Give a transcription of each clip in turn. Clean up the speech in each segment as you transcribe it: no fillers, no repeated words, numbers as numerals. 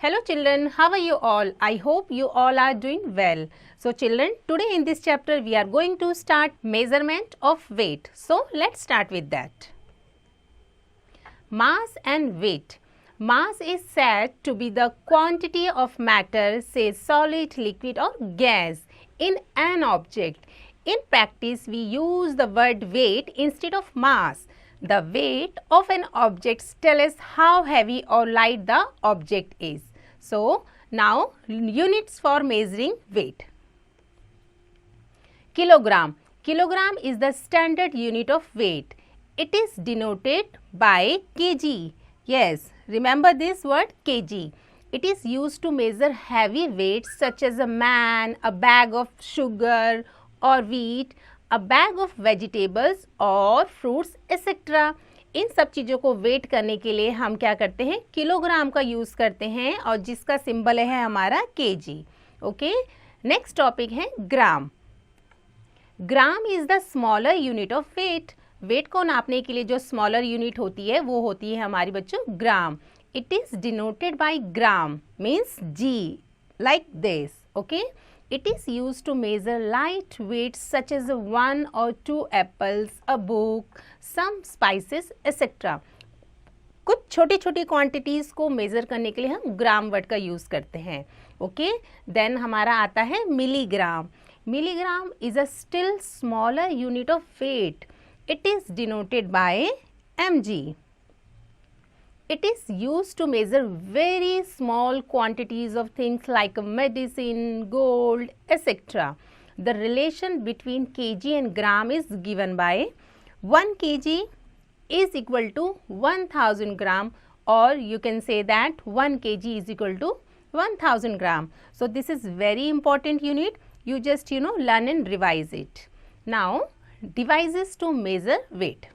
Hello children, how are you all? I hope you all are doing well. So children, today in this chapter we are going to start measurement of weight. So let's start with that. Mass and weight. Mass is said to be the quantity of matter, say solid, liquid or gas, in an object. In practice, we use the word weight instead of mass. The weight of an object tells us how heavy or light the object is. So, now units for measuring weight. Kilogram. Kilogram is the standard unit of weight. It is denoted by kg. Yes, remember this word kg. It is used to measure heavy weights such as a man, a bag of sugar or wheat, a bag of vegetables और fruits etc. इन सब चीज़ों को wait करने के लिए हम क्या करते हैं, किलोग्राम का यूज़ करते हैं और जिसका सिंबल है हमारा केजी. ओके, नेक्स्ट टॉपिक है gram. Gram is the smaller unit of weight. Weight को नापने के लिए जो स्मॉलर यूनिट होती है वो होती है हमारी बच्चों gram. It is denoted by gram means G, like this. Okay, it is used to measure light weights such as 1 or 2 apples, a book, some spices etc. कुछ छोटी छोटी क्वांटिटीज़ को मेज़र करने के लिए हम ग्राम वर्ड का यूज़ करते हैं. ओके, देन हमारा आता है milligram. Milligram is a still smaller unit of weight. It is denoted by mg. It is used to measure very small quantities of things like medicine, gold, etc. The relation between kg and gram is given by 1 kg is equal to 1000 gram, or you can say that 1 kg is equal to 1000 gram. So this is very important unit. You just learn and revise it. Now devices to measure weight.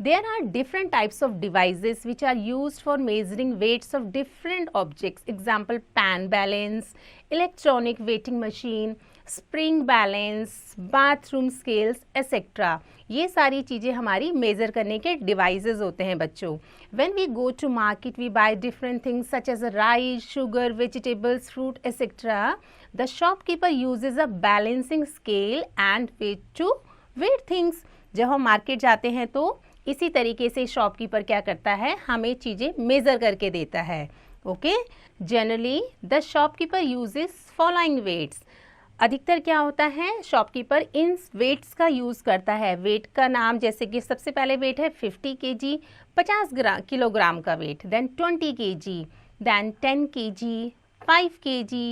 There are different types of devices which are used for measuring weights of different objects. Example, pan balance, electronic weighting machine, spring balance, bathroom scales, etc. ये सारी चीज़ें हमारी measure करने के devices होते हैं बच्चों. When we go to market, we buy different things such as rice, sugar, vegetables, fruit, etc. The shopkeeper uses a balancing scale and weight to weigh things. जब हम मार्केट जाते हैं तो इसी तरीके से शॉपकीपर क्या करता है, हमें चीज़ें मेज़र करके देता है. Okay, generally the shopkeeper uses following weights. अधिकतर क्या होता है, शॉपकीपर इन वेट्स का यूज़ करता है. वेट का नाम जैसे कि सबसे पहले वेट है 50 kg, 50 किलोग्राम का weight. Then 20 kg, then 10 kg, 5 kg,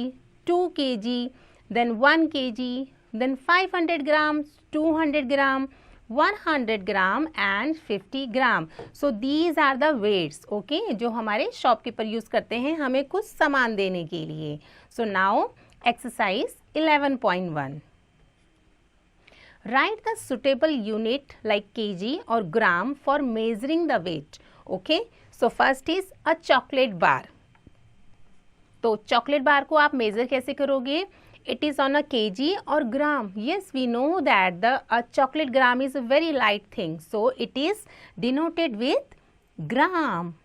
2 kg, then 1 kg, then 500 gram, 200 gram, 100 gram and 50 gram. So these are the weights, okay, जो हमारे शॉपकीपर यूज़ करते हैं हमें कुछ सामान देने के लिए. So now exercise 11.1. Write the suitable unit like kg or gram for measuring the weight. Okay, so first is a chocolate bar. तो chocolate bar को आप मेज़र कैसे करोगे? It is on a kg or gram. Yes, we know that a chocolate gram is a very light thing. So it is denoted with gram,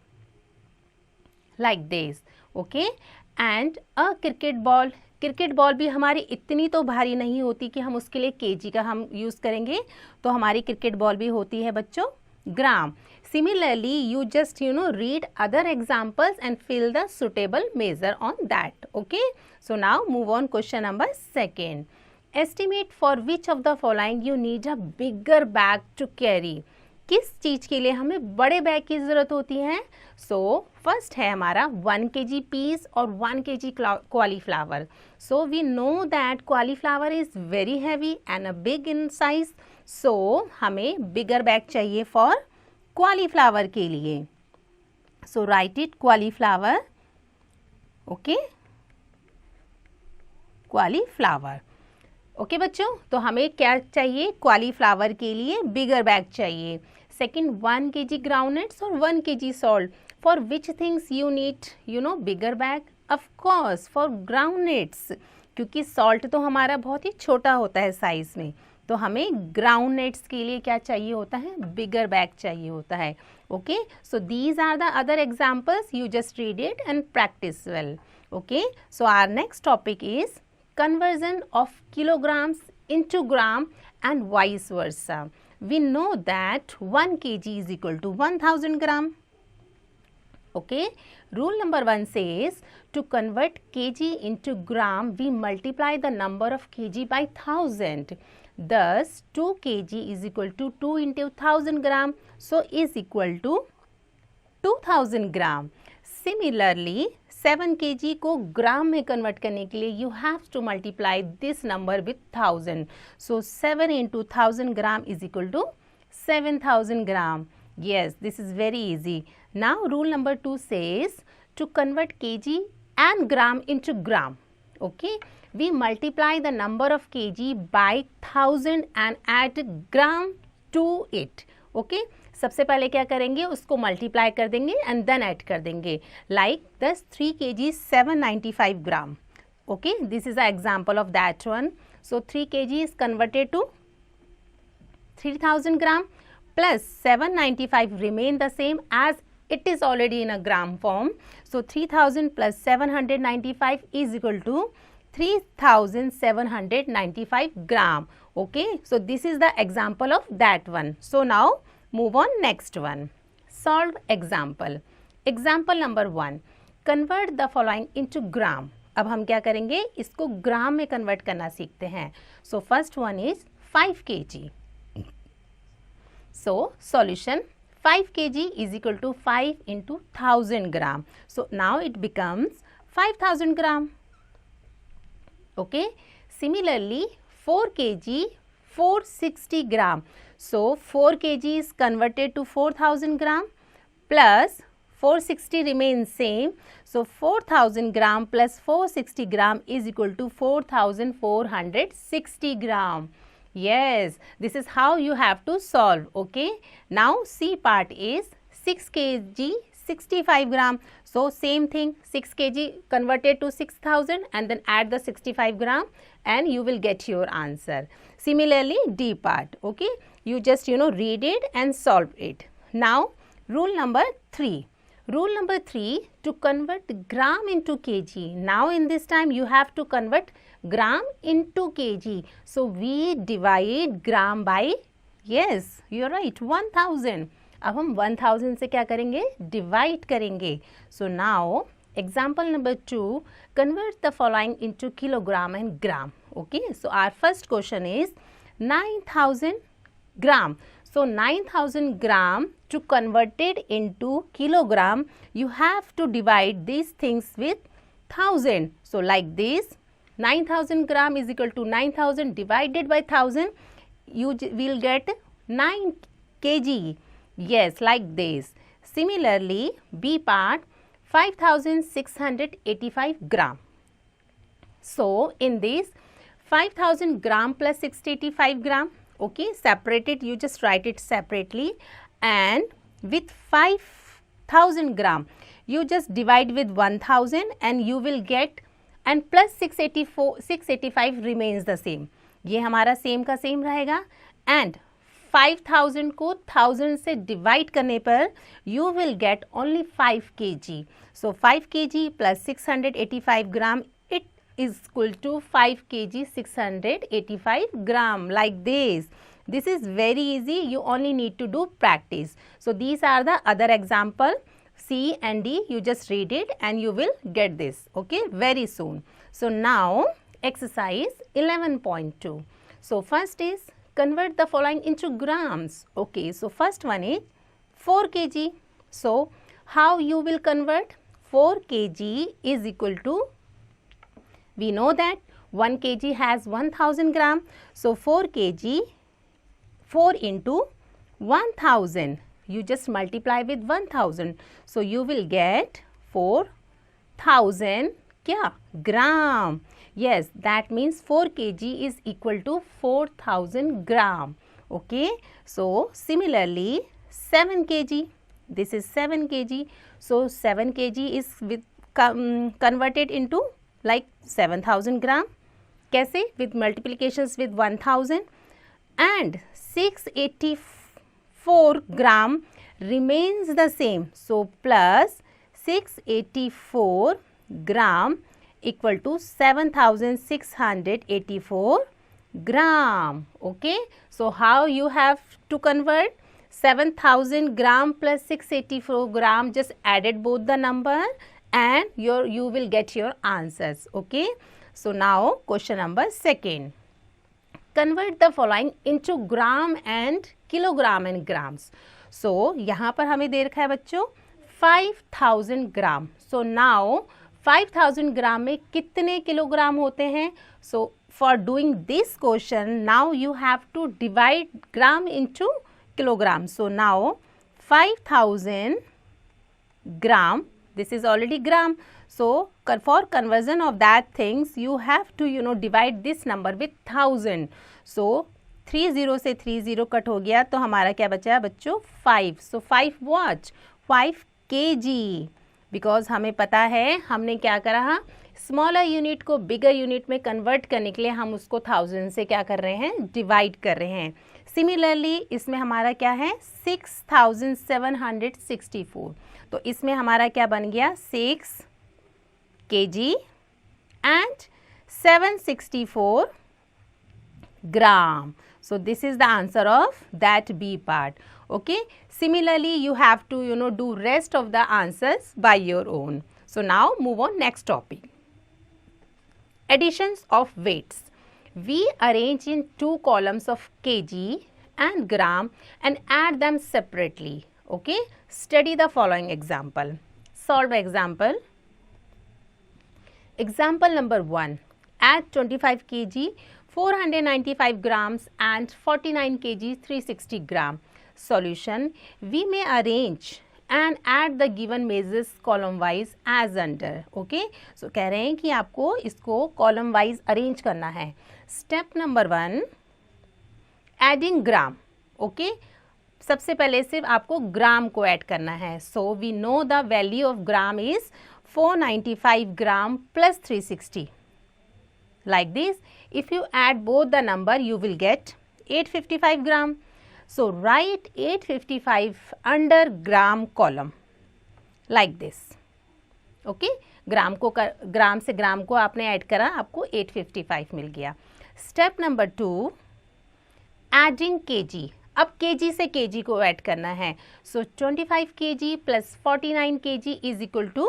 like this. Okay, and a cricket ball. Cricket ball भी हमारी इतनी तो भारी नहीं होती कि हम उसके लिए केजी का हम यूज़ करेंगे. तो हमारी क्रिकेट बॉल भी होती है बच्चों ग्राम. Similarly, you just read other examples and fill the suitable measure on that. Okay. So now move on question number 2. Estimate for which of the following you need a bigger bag to carry. किस चीज़ के लिए हमें बड़े bag की ज़रूरत होती है? So first है हमारा 1 kg peas और 1 kg cauliflower. So we know that cauliflower is very heavy and a big in size. So हमें bigger bag चाहिए for cauliflower के लिए. So write it cauliflower. Okay, cauliflower. Okay बच्चों, तो हमें क्या चाहिए, कॉलीफ्लावर के लिए बिगर बैग चाहिए. सेकंड 1 kg ग्राउंडनट्स और 1 kg salt. For which things you need bigger bag? Of course for groundnuts, क्योंकि सॉल्ट तो हमारा बहुत ही छोटा होता है साइज में. तो हमें ग्राउंड नट्स के लिए क्या चाहिए होता है, बिगर बैग चाहिए होता है. Okay, so these are the other examples, you just read it and practise well. Okay, so our next topic is conversion of kilograms into gram and vice versa. We know that 1 kg is equal to 1000 gram. Okay, rule number 1 says to convert kg into gram we multiply the number of kg by 1000. Thus 2 kg is equal to 2 into 1000 gram, so is equal to 2000 gram. Similarly 7 kg को ग्राम में convert करने के लिए you have to multiply this number with 1000. So 7 into 1000 gram is equal to 7000 gram. Yes, this is very easy. Now rule number 2 says to convert kg and gram into gram. Okay, we multiply the number of kg by 1000 and add gram to it. Okay, सबसे पहले क्या करेंगे, उसको multiply कर देंगे and then add कर देंगे. Like 3 kg 795 gram. Okay, this is a example of that one. So 3 kg is converted to 3000 gram plus 795 remain the same as it is already in a gram form. So 3000 plus 795 is equal to 3795 gram. Okay, so this is the example of that one. So now move on next one. Solve example. Example number 1. Convert the following into gram. अब हम क्या करेंगे, इसको ग्राम में convert करना सीखते हैं. So first one is 5 kg. So solution 5 kg is equal to 5 into 1000 gram. So now it becomes 5000 gram. Okay. Similarly 4 kg 460 gram. So 4 kg is converted to 4000 gram plus 460 remains same. So 4000 gram plus 460 gram is equal to 4460 gram. Yes, this is how you have to solve. Okay. Now C part is 6 kg 65 gram. So same thing, 6 kg converted to 6000 and then add the 65 gram and you will get your answer. Similarly D part. Okay, you just read it and solve it. Now rule number 3. Rule number 3, to convert gram into kg. Now in this time you have to convert gram into kg. So we divide gram by, yes, you are right, 1000. अब हम 1000 से क्या करेंगे, divide करेंगे. So now example number 2, convert the following into kilogram and gram. Okay, so our first question is 9000 gram. So 9000 gram, to convert it into kilogram you have to divide these things with 1000. So like this, 9000 gram is equal to 9000 divided by 1000, you will get 9 kg. Yes, like this. Similarly B part 5685 gram. So in this 5000 gram plus 685 gram, okay, separate it, you just write it separately, and with 5000 gram you just divide with 1000 and you will get, and plus 685 remains the same. ये हमारा same का same रहेगा. And 5000 को 1000 से divide करने पर you will get only 5 kg. So 5 kg plus 685 gram, it is equal to 5 kg 685 gram, like this. This is very easy, you only need to do practice. So these are the other example, C and D, you just read it and you will get this, okay, very soon. So now exercise 11.2. So first is convert the following into grams. Okay, so first one is 4 kg. So how you will convert? 4 kg is equal to, we know that 1 kg has 1000 gram. So 4 kg, 4 into 1000, you just multiply with 1000. So you will get 4000 क्या gram. Yes, that means 4 kg is equal to 4000 gram. Okay, so similarly 7 kg, this is 7 kg. So 7 kg is with converted into like 7000 gram. कैसे? With multiplications with 1000. and 684 gram remains the same. So plus 684 gram equal to 7684 gram. Okay, so how you have to convert? 7000 gram plus 684 gram, just added both the number and you will get your answers. Okay, so now question number second. Convert the following into gram and kilogram and grams. So यहाँ पर हमें दे रखा है बच्चों 5000 ग्राम. So now 5000 ग्राम में कितने kilogram होते हैं? So for doing this question, now you have to divide gram into kilogram. So now 5000 gram, this is already gram. So for conversion of that things, you have to divide this number with 1000. So 30 से 30 cut हो गया तो हमारा क्या बचा बच्चों 5. So 5 what? 5 kg. Because हमें पता है हमने क्या करा, स्मॉलर यूनिट को बिगर यूनिट में कन्वर्ट करने के लिए हम उसको 1000 से क्या कर रहे हैं, डिवाइड कर रहे हैं. सिमिलरली इसमें हमारा क्या है 6764. तो इसमें हमारा क्या बन गया 6 kg and 764 gram. So this is the answer of that B part. Okay, similarly you have to do rest of the answers by your own. So now move on next topic. Additions of weights. We arrange in 2 columns of kg and gram and add them separately. Okay, study the following example. Solve example. Example number 1. Add 25 kg, 495 grams and 49 kg, 360 gram. Solution. We may arrange and add the given measures column wise as under. Okay, so कह रहे हैं कि आपको इसको column wise arrange करना है. Step number 1. Adding gram. Okay, सबसे पहले सिर्फ आपको ग्राम को ऐड करना है. So we know the value of gram is 495 gram plus 360. Like this, if you add both the number, you will get 855 gram. So write 855 under gram column like this. Okay, ग्राम से ग्राम को आपने add करा, आपको 855 मिल गया. Step number 2. Adding kg. अब kg से kg को ऐड करना है. So 25 kg plus 49 kg is equal to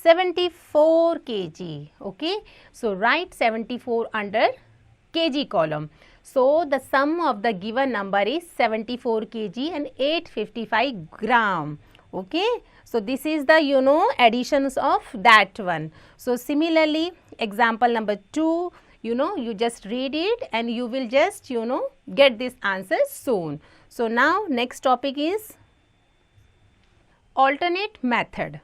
74 kg. Okay, so write 74 under kg column. So the sum of the given number is 74 kg and 855 gram. Okay, so this is the additions of that one. So similarly example number 2, you just read it and you will just get this answer soon. So now next topic is alternate method.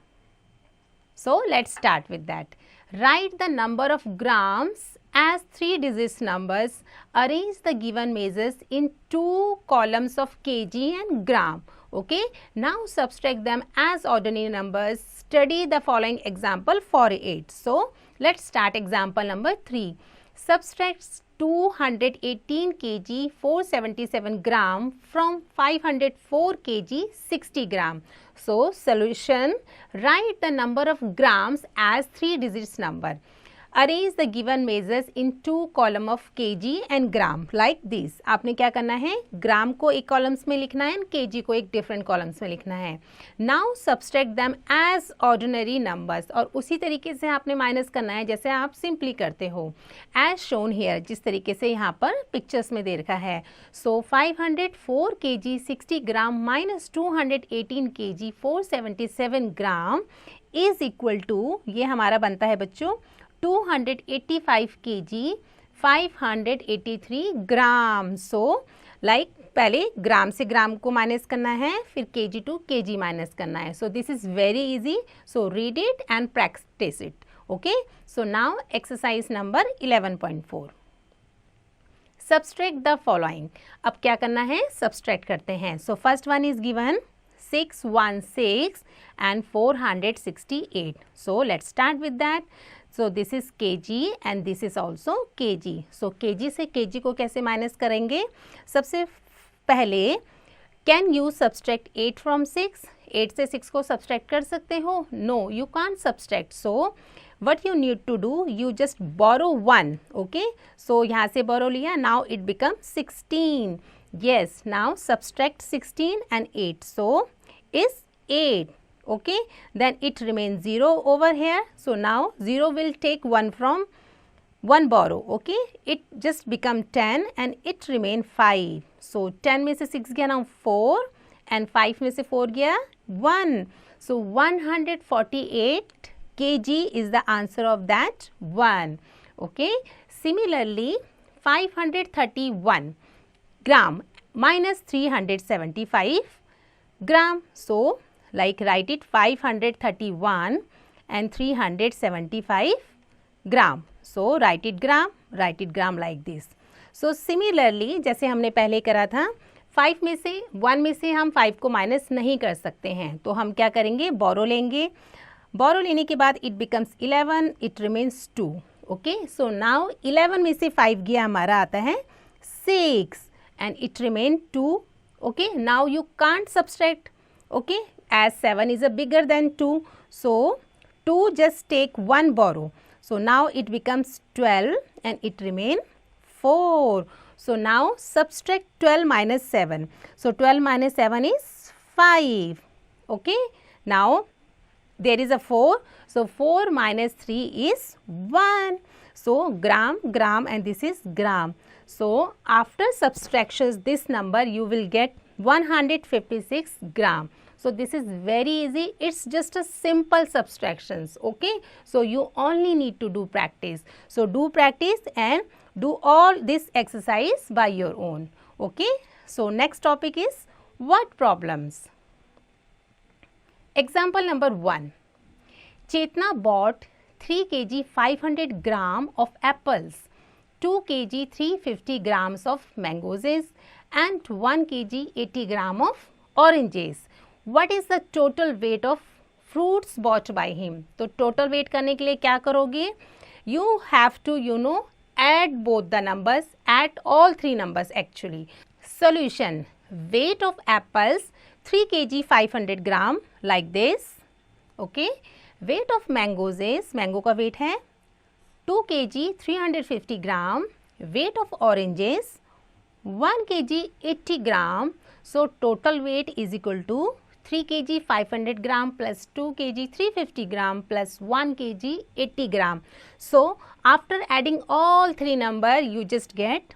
So let's start with that. Write the number of grams as 3 digit numbers. Arrange the given measures in 2 columns of kg and gram. Okay, now subtract them as ordinary numbers. Study the following example for it. So let's start example number 3. Subtract 218 kg 477 gram from 504 kg 60 gram. So solution. Write the number of grams as 3 digits number. Arrange the given measures in 2 column of kg and gram like this. आपने क्या करना है, ग्राम को एक columns में लिखना है, kg को एक डिफरेंट कॉलम्स में लिखना है. Now subtract them as ordinary numbers. और उसी तरीके से आपने माइनस करना है जैसे आप सिंपली करते हो. As shown here, जिस तरीके से यहाँ पर पिक्चर्स में दे रखा है. So 504 kg 60 gram minus 218 kg 477 gram is equal to, ये हमारा बनता है बच्चों 285 kg 583 ग्राम. सो लाइक पहले ग्राम से ग्राम को माइनस करना है, फिर kg टू kg माइनस करना है. So this is very easy. So read it and practice it. Okay, so now exercise number 11.4. Subtract the following. अब क्या करना है, सब्सट्रैक्ट करते हैं. So first one is given 616 and 468. So let's start with that. So this is kg and this is also kg. So kg से kg को कैसे minus करेंगे? सबसे पहले कैन यू सब्सट्रैक्ट 8 फ्रॉम 6? 8 से 6 को सब्सट्रैक्ट कर सकते हो? No, you can't subtract. So what you need to do, you just borrow 1. okay, so यहाँ से borrow लिया, now it becomes 16. yes, now subtract 16 and 8, so is 8. okay, then it remains 0 over here. so now 0 will take 1 from 1 borrow. okay, it just become 10 and it remain 5. so 10 में से 6 गया now 4 and 5 में से 4 गया 1. so 148 kg is the answer of that one. okay, similarly 531 gram minus 375 gram. so like write it 531 and 375 gram. so write it gram like this. so similarly जैसे हमने पहले करा था 5 में से 1 में से हम 5 को माइनस नहीं कर सकते हैं, तो हम क्या करेंगे? बोरो लेंगे. बोरो लेने के बाद it becomes 11, it remains 2. Okay, so now 11 में से 5 गया हमारा आता है 6 and it remain 2. Okay, now you can't subtract. Okay, as 7 इज a bigger than 2, so 2 just take 1 borrow. So now it becomes 12 and it remain 4. so now subtract 12 minus 7. so 12 minus 7 is 5. okay, now there is a 4, so 4 minus 3 is 1. so gram and this is gram. so after subtractions this number you will get 156 gram. so this is very easy, it's just a simple subtractions. okay, so you only need to do practice. so do practice and do all this exercise by your own. okay, so next topic is word problems. Example number 1. Chetna bought 3 kg 500 gram of apples, 2 kg 350 grams of mangoes and 1 kg 80 gram of oranges. What is the total weight of fruits bought by him? तो total weight करने के लिए क्या करोगे? You have to add both the numbers, add all 3 numbers actually. Solution. Weight of apples 3 kg 500 gram like this. okay, weight of mangoes is, mango का weight है 2 kg 350 gram. weight of oranges 1 kg 80 gram. so total weight is equal to 3 kg 500 gram plus 2 kg 350 gram plus 1 kg 80 gram. so after adding all 3 number you just get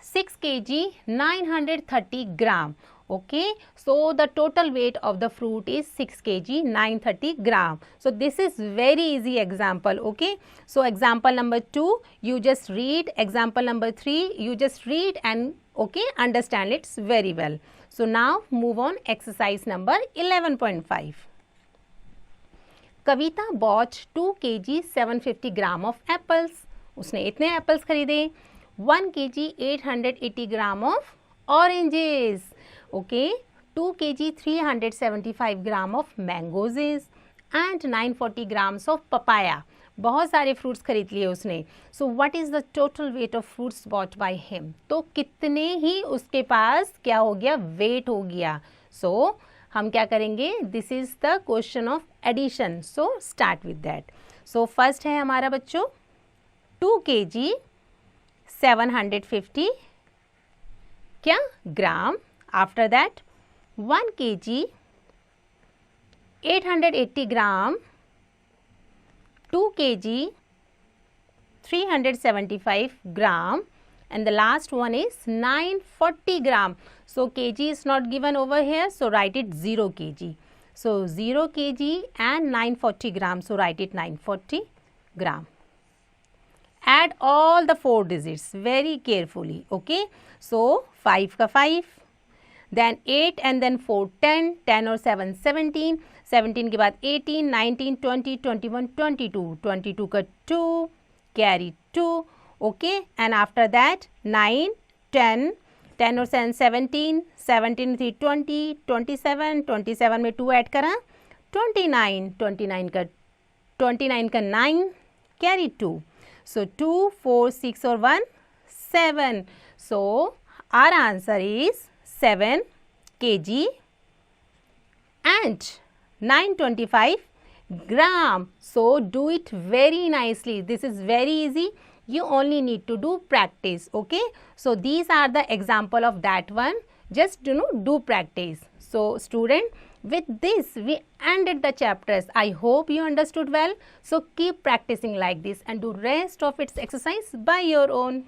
6 kg 930 gram. okay, so the total weight of the fruit is 6 kg 930 gram. so this is very easy example. okay, so example number 2 you just read, example number 3 you just read and okay, understand it very well. so now move on exercise number 11.5. Kavita bought 2 kg 750 gram of apples. उसने इतने apples खरीदे. 1 kg 880 gram of oranges. okay, 2 kg 375 gram of mangoes and 940 grams of papaya. बहुत सारे fruits खरीद लिए उसने. So what is the total weight of fruits bought by him? तो कितने ही उसके पास क्या हो गया? वेट हो गया. सो हम क्या करेंगे? This is the question of addition. So start with that. So first है हमारा बच्चों 2 kg 750 क्या gram. After that 1 kg 880 gram, 2 kg 375 gram, and the last one is 940 gram. So kg is not given over here, so write it 0 kg. So 0 kg and 940 gram, so write it 940 gram. Add all the 4 digits very carefully. Okay, so 5 का 5, then 8 and then 4 10, 10 और 7 17, 17 के बाद 18, 19, 20, 21, 22, 22 का 2, carry 2. Okay, and after that 9, 10, 10 और 7 17, 17 3 20, 27, 27 में 2 add करा 29, 29 का 29 का 9 carry 2. So 2, 4, 6 और 1 7. So our answer is 7 kg and 925 gram. So do it very nicely. This is very easy. You only need to do practice. Okay. So these are the example of that one. Just do practice. So student, with this we ended the chapters. I hope you understood well. So keep practicing like this and do rest of its exercise by your own.